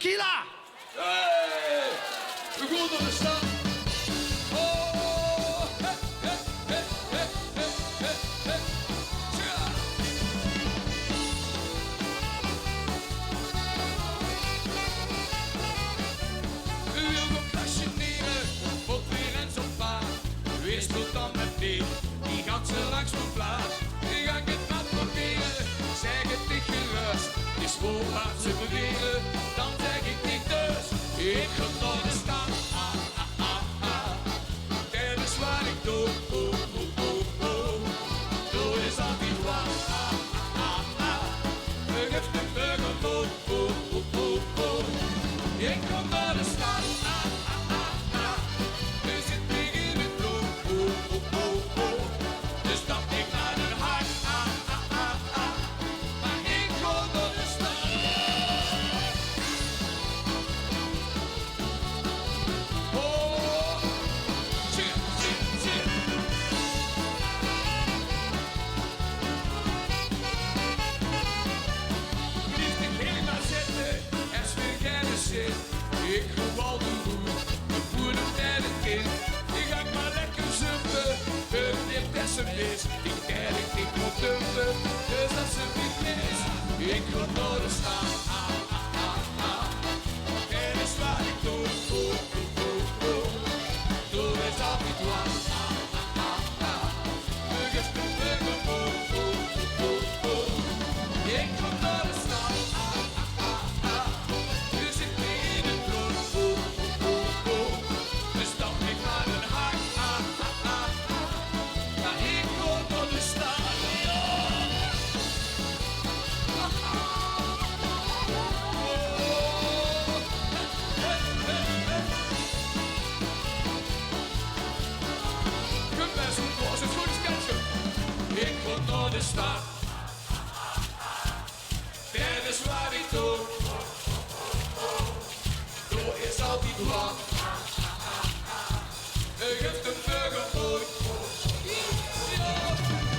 tequila. Hey, we gaan naar de stad. Oh, hey, hey, hey, hey, hey, hey, hey. Tja. U wil nog klasjeneren, wat weer eens op paard. Wees tot dan met die gaat ze langs mijn plaat. Die ga ik het maar proberen, zeg het niet gerust. Het is voorwaartse bewegen, dan zeg ik niet dus. Ik ga naar de stad, dat is waar ik doe. Doe is altijd wat, geef de burger moe. Ik ga naar de stad, we zitten in het bloed. Dus stap ik naar Den Haag, maar ik ga naar de stad. Oh, shit, shit, shit. Liefst ik helemaal zitten, er is weer geen zin. Ik ga al de moeder met het kind. Ik ga maar lekker zuppen, het pessimist. Ik ken ik niet moet dumpen, dus dat ze niet mis. Ik ga naar de stad, dat is waar ik doe. Doe is altijd wat, burgers de burger moe. Ik ga naar de stad, we zitten in het bloed. Dus stap ik naar Den Haag, maar ik ga naar de stad. Goed mensen, als het goed is, kijk. Ik ga naar de stad, dat is waar ik doe. Doe is altijd wat. Geef de burger mooi.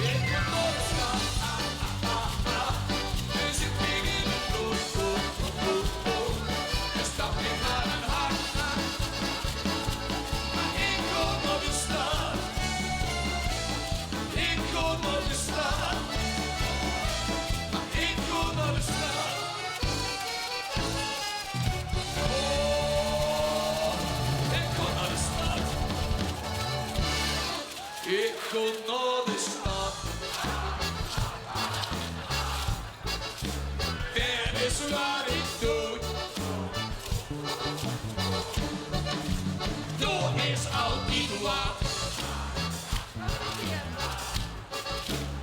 Ik ga naar de stad, we zitten in het bloed. Dus stap ik naar Den Haag, maar ik ga naar de stad. Ik ga naar de stad, maar ik ga naar de stad. Oh, ik ga naar de stad. Ik ga naar de stad. Dat is wat ik doe. Doe is altijd wat.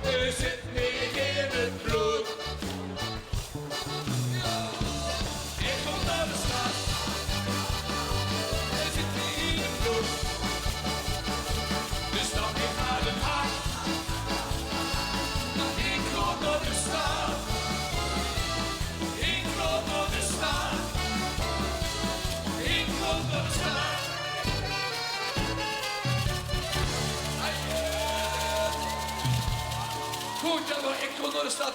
Er zit meer in het bloed. Ik ga naar de stad. Er zit meer in het bloed. Dus stap ik naar Den Haag, maar ik ga naar de stad. Ik ga naar de stad. Ik ga naar de stad. Goed, ja, maar ik ga naar de stad.